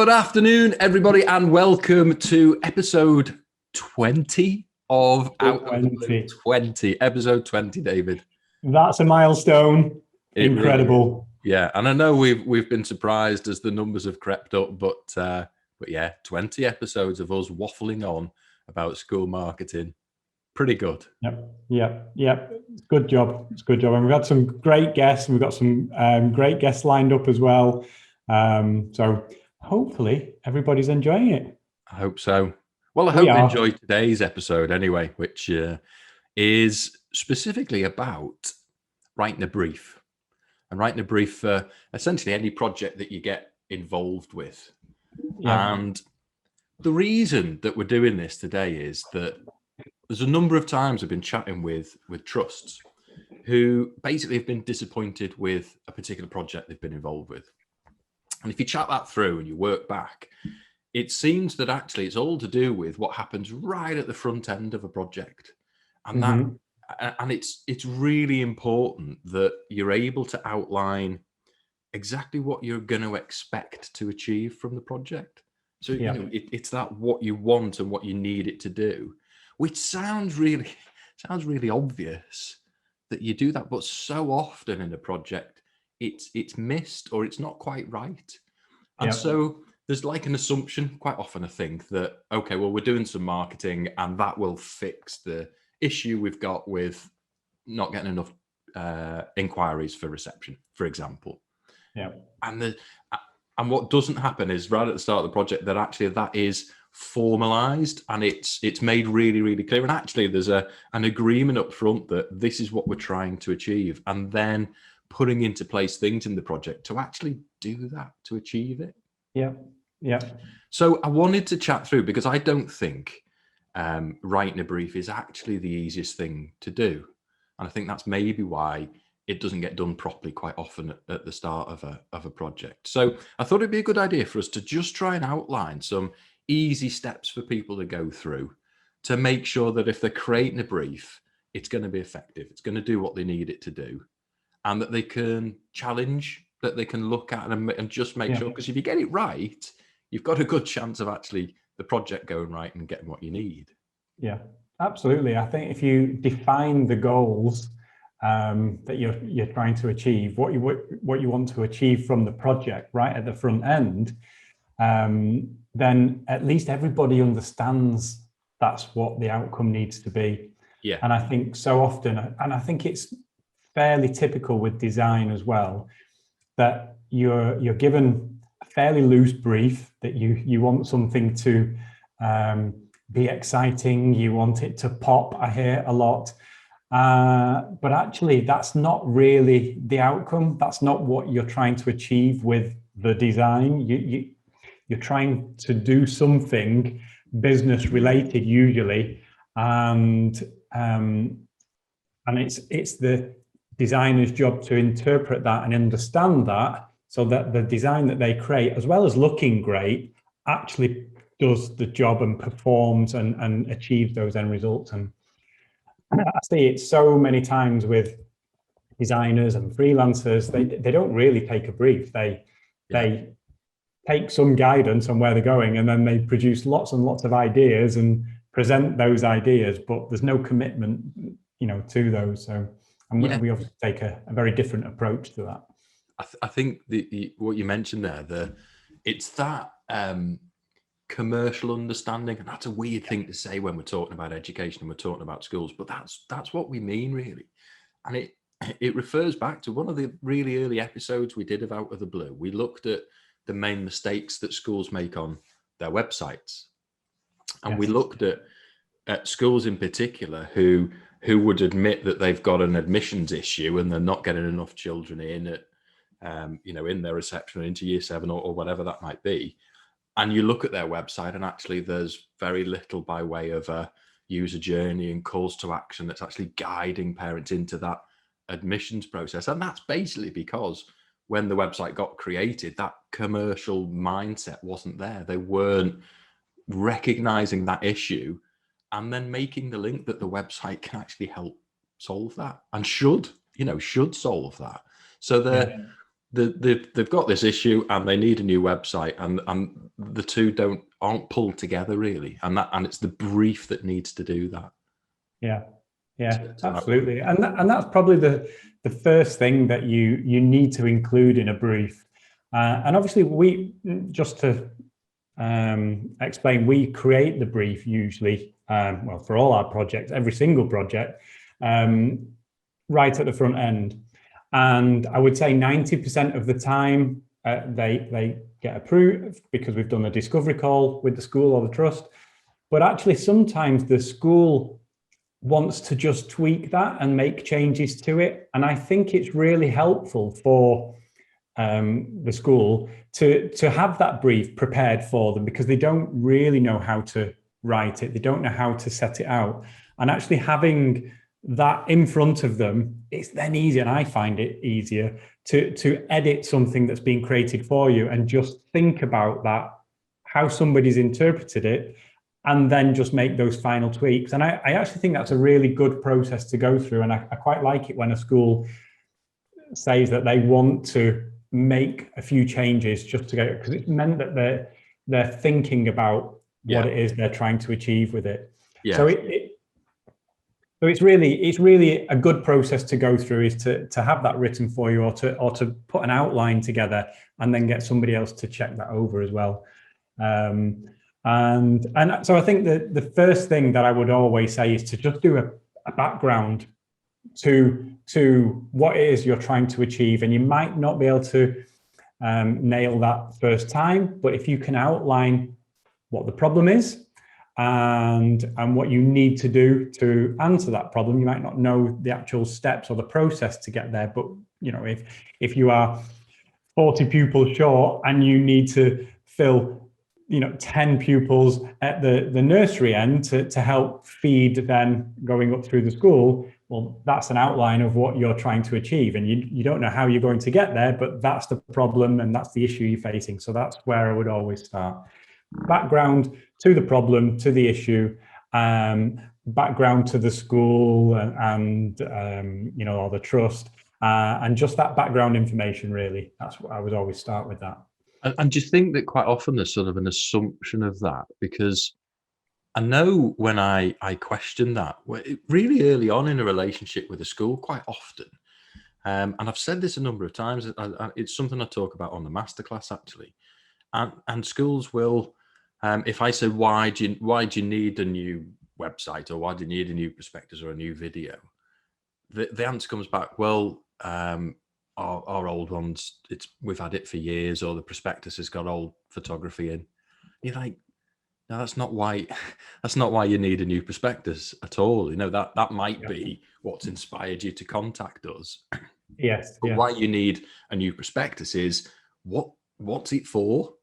Good afternoon, everybody, and welcome to episode 20 of Out of the Blue 20. Episode 20, David. That's a milestone. Incredible. Really, yeah, and I know we've been surprised as the numbers have crept up, but yeah, 20 episodes of us waffling on about school marketing. Pretty good. Yep. Good job. It's a good job. And we've had some great guests. We've got some great guests lined up as well. So hopefully everybody's enjoying it. I hope so. Well, I hope you enjoyed today's episode anyway, which is specifically about writing a brief. And writing a brief for essentially any project that you get involved with. Yeah. And the reason that we're doing this today is that there's a number of times I've been chatting with trusts who basically have been disappointed with a particular project they've been involved with. And if you chat that through and you work back, it seems that actually it's all to do with what happens right at the front end of a project. And it's really important that you're able to outline exactly what you're going to expect to achieve from the project. So you know, it's that what you want and what you need it to do, which sounds really obvious that you do that, but so often in a project it's missed or it's not quite right. And so there's like an assumption quite often, I think, that okay, well, we're doing some marketing and that will fix the issue we've got with not getting enough inquiries for reception, for example. And what doesn't happen is right at the start of the project that actually that is formalized and it's made really, really clear. And actually there's an agreement up front that this is what we're trying to achieve, and then putting into place things in the project to actually do that, to achieve it. So I wanted to chat through, because I don't think writing a brief is actually the easiest thing to do. And I think that's maybe why it doesn't get done properly quite often at the start of a project. So I thought it'd be a good idea for us to just try and outline some easy steps for people to go through to make sure that if they're creating a brief, it's going to be effective, it's going to do what they need it to do, and that they can challenge, that they can look at and just make sure, because if you get it right, you've got a good chance of actually the project going right and getting what you need. Yeah, absolutely. I think if you define the goals that you're trying to achieve, what you want to achieve from the project right at the front end, then at least everybody understands that's what the outcome needs to be. Yeah. And I think so often, and I think it's fairly typical with design as well, that you're given a fairly loose brief that you want something to be exciting, you want it to pop, I hear a lot. But actually, that's not really the outcome. That's not what you're trying to achieve with the design. You're trying to do something business related usually, and it's the designer's job to interpret that and understand that, so that the design that they create, as well as looking great, actually does the job and performs and achieves those end results. And I see it so many times with designers and freelancers. They don't really take a brief. They take some guidance on where they're going, and then they produce lots and lots of ideas and present those ideas, but there's no commitment, to those. So we obviously take a very different approach to that. I think what you mentioned there, it's that commercial understanding, and that's a weird thing to say when we're talking about education and we're talking about schools, but that's what we mean really. And it refers back to one of the really early episodes we did of Out of the Blue. We looked at the main mistakes that schools make on their websites, and we looked at schools in particular who would admit that they've got an admissions issue and they're not getting enough children in at in their reception or into year 7 or whatever that might be. And you look at their website and actually there's very little by way of a user journey and calls to action that's actually guiding parents into that admissions process. And that's basically because when the website got created, that commercial mindset wasn't there. They weren't recognizing that issue and then making the link that the website can actually help solve that and should solve that. So they've got this issue and they need a new website, and the two aren't pulled together really, and it's the brief that needs to do that. Yeah, absolutely. And that's probably the first thing that you need to include in a brief. And obviously, we just to explain, we create the brief usually, well, for all our projects, every single project, right at the front end. And I would say 90% of the time they get approved because we've done a discovery call with the school or the trust. But actually, sometimes the school wants to just tweak that and make changes to it. And I think it's really helpful for the school to have that brief prepared for them, because they don't really know how to write it. They don't know how to set it out. And actually having that in front of them, it's then easier, and I find it easier to edit something that's been created for you and just think about that, how somebody's interpreted it, and then just make those final tweaks. And I actually think that's a really good process to go through. And I quite like it when a school says that they want to make a few changes just to get, because it's meant that they're thinking about what it is they're trying to achieve with it. Yeah. So it's really a good process to go through, is to have that written for you, or to put an outline together and then get somebody else to check that over as well. And so I think that the first thing that I would always say is to just do a background to what it is you're trying to achieve. And you might not be able to nail that first time, but if you can outline what the problem is and what you need to do to answer that problem, you might not know the actual steps or the process to get there. But if you are 40 pupils short and you need to fill 10 pupils at the nursery end to help feed them going up through the school, well, that's an outline of what you're trying to achieve, and you don't know how you're going to get there, but that's the problem and that's the issue you're facing. So that's where I would always start. Background to the problem, to the issue, background to the school and or the trust, and just that background information, really. That's what I would always start with that. And do you think that quite often there's sort of an assumption of that? Because I know when I question that really early on in a relationship with a school, quite often, and I've said this a number of times, it's something I talk about on the masterclass actually, and schools will, if I say, why do you need a new website, or why do you need a new prospectus or a new video, the answer comes back, well, our old ones, we've had it for years, or the prospectus has got old photography in. You're like, no, that's not why you need a new prospectus at all. That might be what's inspired you to contact us. Yes. But why you need a new prospectus is what's it for?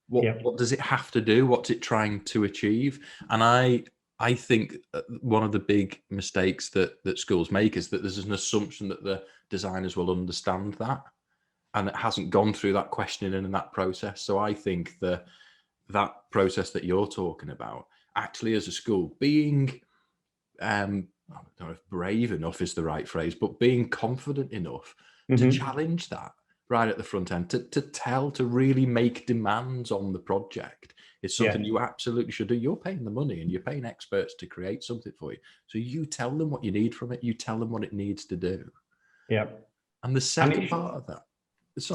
What does it have to do? What's it trying to achieve? And I think one of the big mistakes that schools make is that there's an assumption that the designers will understand that, and it hasn't gone through that questioning and that process. So I think that process that you're talking about, actually as a school, being, I don't know if brave enough is the right phrase, but being confident enough to challenge that right at the front end, to really make demands on the project. It's something you absolutely should do. You're paying the money and you're paying experts to create something for you. So you tell them what you need from it. You tell them what it needs to do. Yeah. And the second part of that,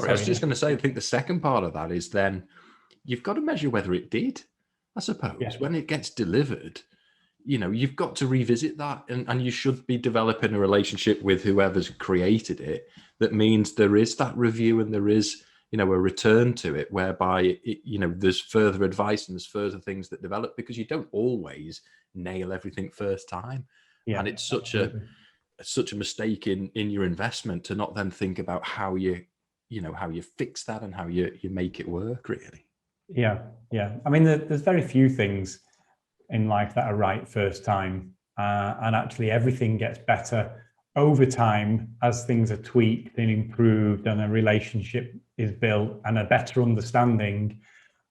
I was just going to say, I think the second part of that is then you've got to measure whether it did, I suppose. Yeah. When it gets delivered, you've got to revisit that, and you should be developing a relationship with whoever's created it. That means there is that review and there is, a return to it, whereby there's further advice and there's further things that develop, because you don't always nail everything first time. Yeah, and it's such a mistake in your investment to not then think about how you fix that and how you make it work, really. Yeah. I mean, there's very few things in life that are right first time, and actually everything gets better over time as things are tweaked and improved, and a relationship is built, and a better understanding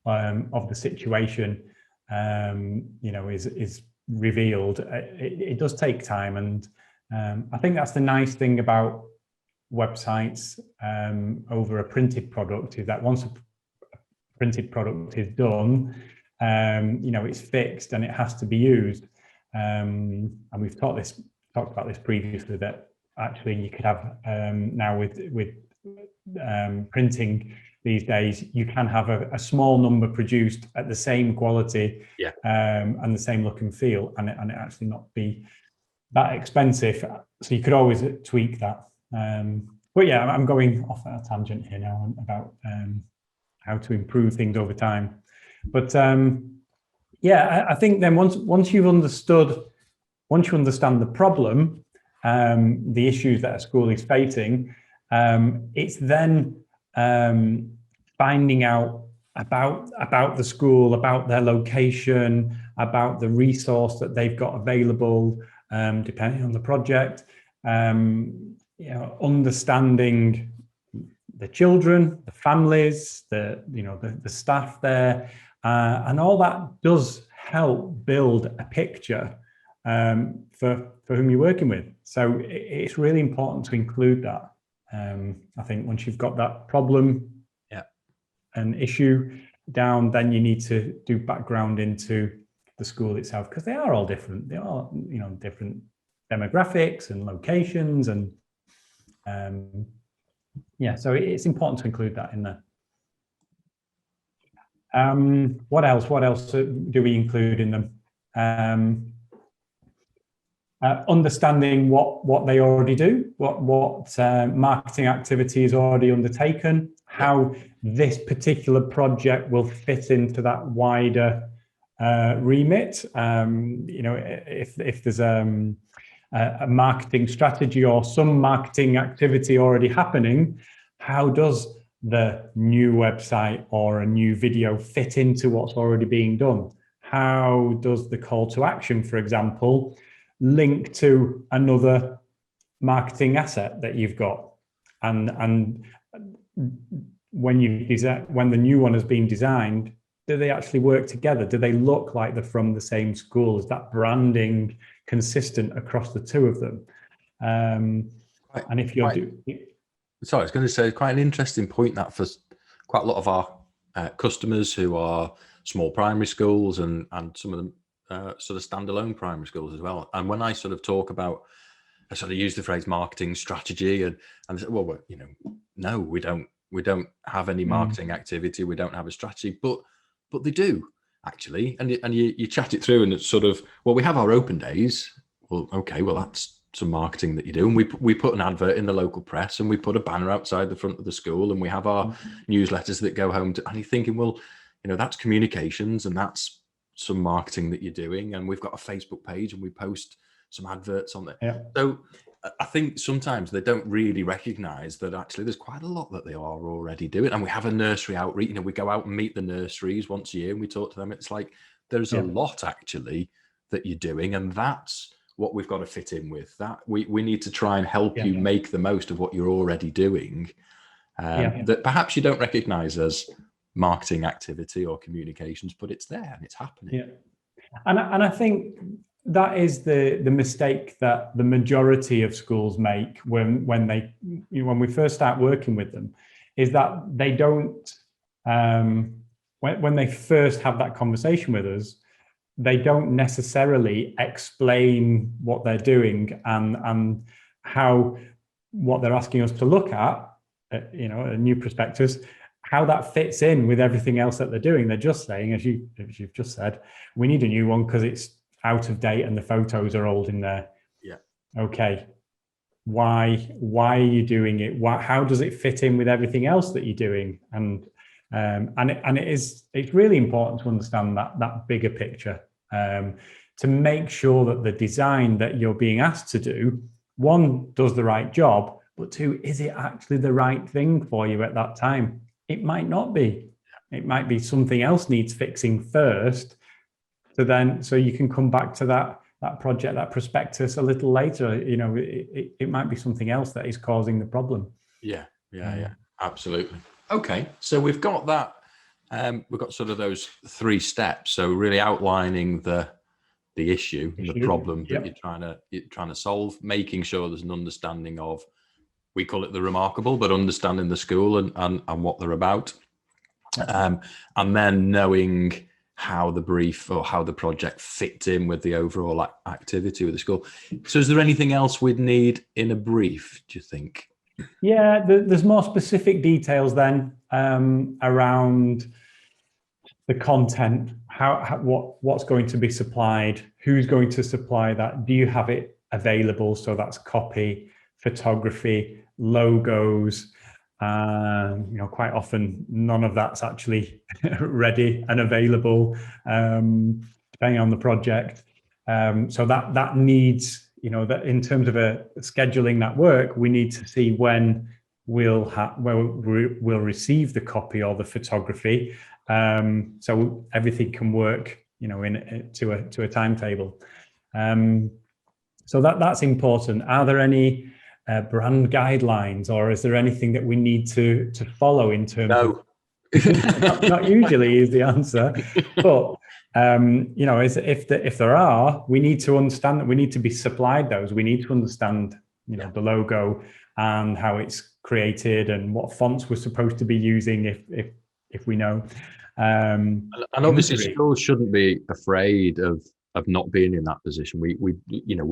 of the situation, is revealed. It does take time, and I think that's the nice thing about websites over a printed product is that once a printed product is done, it's fixed and it has to be used. And we've talked about this previously, that actually you could have now with printing these days, you can have a small number produced at the same quality and the same look and feel, and it actually not be that expensive. So you could always tweak that. But yeah, I'm going off on a tangent here now about how to improve things over time. But yeah, I think then once you understand the problem, the issues that a school is facing, it's then finding out about the school, about their location, about the resource that they've got available, depending on the project. Understanding the children, the families, the staff there, and all that does help build a picture for whom you're working with. So it's really important to include that. I think once you've got that problem and issue down, then you need to do background into the school itself, because they are all different. They are, different demographics and locations, and so it's important to include that in there. What else do we include in them? Understanding what they already do, what marketing activity is already undertaken, how this particular project will fit into that wider remit. If there's a marketing strategy or some marketing activity already happening, how does the new website or a new video fit into what's already being done? How does the call to action, for example, link to another marketing asset that you've got? And when the new one has been designed, do they actually work together? Do they look like they're from the same school? Is that branding consistent across the two of them? And if you're sorry, I was going to say, quite an interesting point that for quite a lot of our customers who are small primary schools and some of them sort of standalone primary schools as well. And when I sort of talk about, I sort of use the phrase marketing strategy, and say, well, no, we don't have any marketing activity, we don't have a strategy, but they do actually. And you chat it through, and it's sort of, well, we have our open days. Well, okay, well, that's some marketing that you do, and we put an advert in the local press, and we put a banner outside the front of the school, and we have our newsletters that go home to, and you're thinking, well, that's communications, and that's some marketing that you're doing, and we've got a Facebook page, and we post some adverts on there. So I think sometimes they don't really recognize that actually there's quite a lot that they are already doing. And we have a nursery outreach, we go out and meet the nurseries once a year and we talk to them. It's like there's a lot actually that you're doing, and that's what we've got to fit in with. That we need to try and help you make the most of what you're already doing, that perhaps you don't recognize as marketing activity or communications, but it's there and it's happening. And I think that is the mistake that the majority of schools make when we first start working with them, is that they don't, when they first have that conversation with us, they don't necessarily explain what they're doing and how what they're asking us to look at, a new prospectus, how that fits in with everything else that they're doing. They're just saying, as you've just said, we need a new one because it's out of date and the photos are old in there. Okay, why are you doing it? How does it fit in with everything else that you're doing? And it's really important to understand that bigger picture, to make sure that the design that you're being asked to do, one, does the right job, but two, is it actually the right thing for you at that time? It might not be. It might be something else needs fixing first, so you can come back to that project, that prospectus a little later. It might be something else that is causing the problem. Yeah, absolutely. Okay, so we've got that. We've got sort of those 3 steps. So really outlining the issue, the problem that you're trying to solve, making sure there's an understanding of we call it the remarkable, but understanding the school and what they're about. And then knowing how the brief or how the project fits in with the overall activity with the school. So is there anything else we'd need in a brief, do you think? Yeah, there's more specific details then around the content, what's going to be supplied, who's going to supply that, do you have it available? So that's copy, photography, logos. Quite often none of that's actually ready and available, depending on the project. So that needs, that in terms of scheduling that work, we need to see when we'll receive the copy or the photography, so everything can work, to a timetable. So that's important. Are there any brand guidelines, or is there anything that we need to follow in terms of? Not usually is the answer, but if there are, we need to understand that we need to be supplied those. We need to understand, the logo and how it's created and what fonts we're supposed to be using if we know. And obviously, schools shouldn't be afraid of not being in that position. We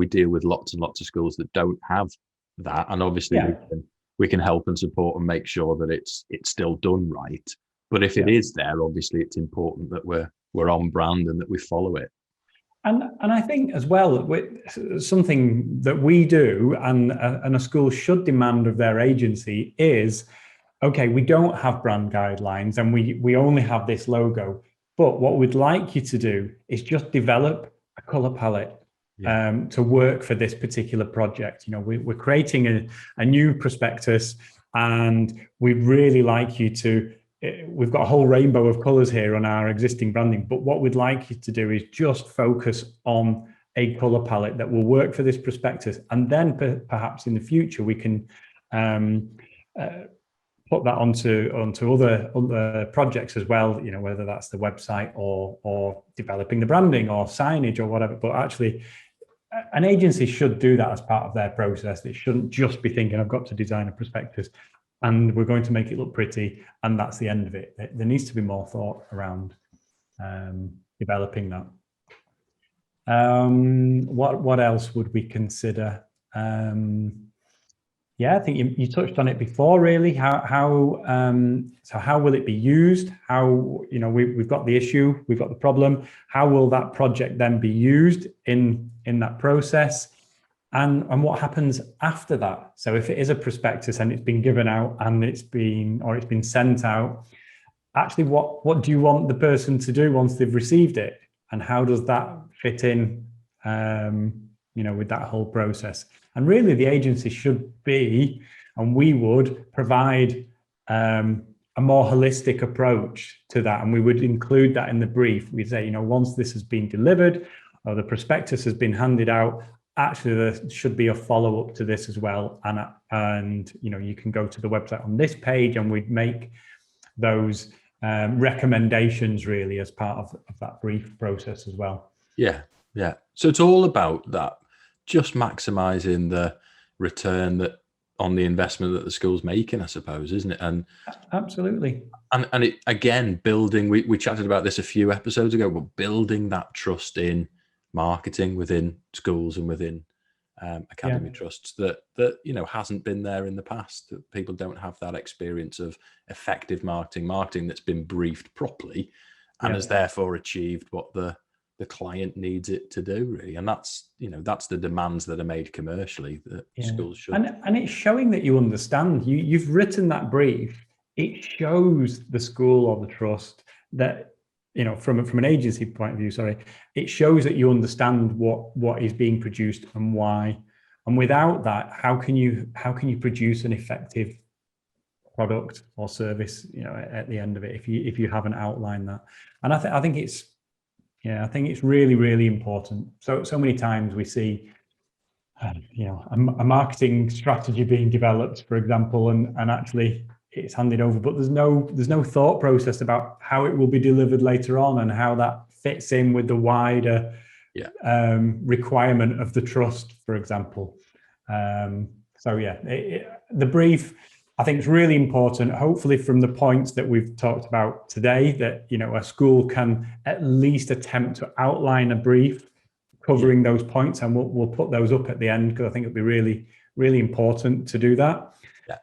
deal with lots and lots of schools that don't have that, and obviously we can help and support and make sure that it's still done right. But if it is there, obviously it's important that we're on brand and that we follow it. And I think as well, something that we do and a school should demand of their agency is, okay, we don't have brand guidelines and we only have this logo, but what we'd like you to do is just develop a color palette to work for this particular project. We're creating a new prospectus, and we'd really like you to, we've got a whole rainbow of colors here on our existing branding, but what we'd like you to do is just focus on a color palette that will work for this prospectus. And then perhaps in the future, we can put that onto other projects as well, whether that's the website or developing the branding or signage or whatever. But actually, an agency should do that as part of their process. They shouldn't just be thinking, I've got to design a prospectus and we're going to make it look pretty, and that's the end of it. There needs to be more thought around developing that. What else would we consider? I think you touched on it before, really. So how will it be used? How, we've got the issue, we've got the problem. How will that project then be used in that process? And what happens after that? So if it is a prospectus and it's been given out and it's been sent out, actually what do you want the person to do once they've received it? And how does that fit in, with that whole process? And really the agency should be, and we would provide a more holistic approach to that. And we would include that in the brief. We'd say, once this has been delivered or the prospectus has been handed out, actually there should be a follow-up to this as well. And you can go to the website on this page, and we'd make those recommendations really as part of that brief process as well. Yeah. So it's all about that, just maximizing the return that on the investment that the school's making, I suppose, isn't it? And absolutely. And it, again, building, we chatted about this a few episodes ago, but building that trust in marketing within schools and within academy trusts that hasn't been there in the past. That people don't have that experience of effective marketing that's been briefed properly and has therefore achieved what the client needs it to do, really. And that's the demands that are made commercially that schools should. And it's showing that you understand. You've written that brief. It shows the school or the trust that, from an agency point of view, it shows that you understand what is being produced and why. And without that, how can you produce an effective product or service, at the end of it, if you haven't outlined that? And I think it's really, really important. So many times we see, a marketing strategy being developed, for example, and actually it's handed over, but there's no thought process about how it will be delivered later on and how that fits in with the wider requirement of the trust, for example. So yeah, the brief, I think, is really important. Hopefully, from the points that we've talked about today, that a school can at least attempt to outline a brief covering those points, and we'll put those up at the end, because I think it'll be really, really important to do that.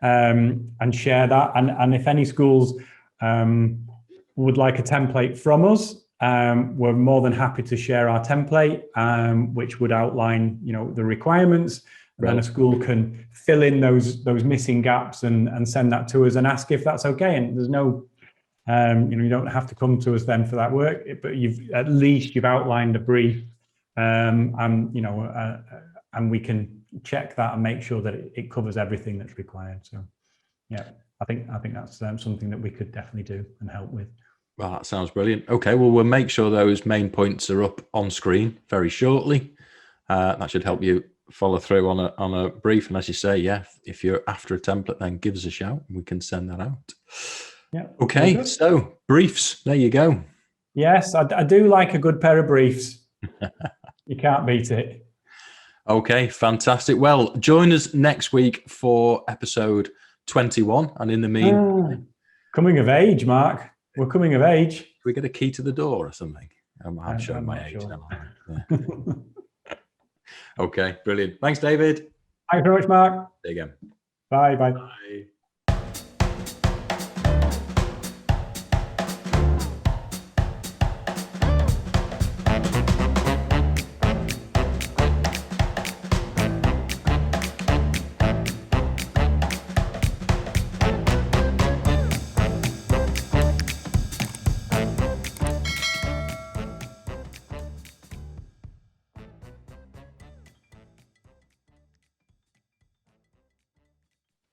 And share that. And if any schools would like a template from us, we're more than happy to share our template, which would outline the requirements. And then a school can fill in those missing gaps and send that to us and ask if that's okay. And there's no, you don't have to come to us then for that work, but at least you've outlined a brief, and we can check that and make sure that it covers everything that's required. So, yeah, I think that's something that we could definitely do and help with. Well, that sounds brilliant. Okay, well, we'll make sure those main points are up on screen very shortly. That should help you follow through on a brief. And as you say, if you're after a template, then give us a shout and we can send that out. Yeah. Okay, so briefs, there you go. Yes, I do like a good pair of briefs. You can't beat it. Okay, fantastic. Well, join us next week for episode 21. And in the meantime... coming of age, Mark. We're coming of age. Can we get a key to the door or something? I'm showing my age now. Yeah. Okay, brilliant. Thanks, David. Thanks very much, Mark. See you again. Bye. Bye.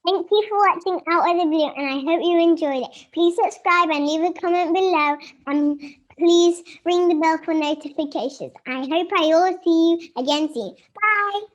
Thank you for watching Out of the Blue, and I hope you enjoyed it. Please subscribe and leave a comment below, and please ring the bell for notifications. I hope I will see you again soon. Bye!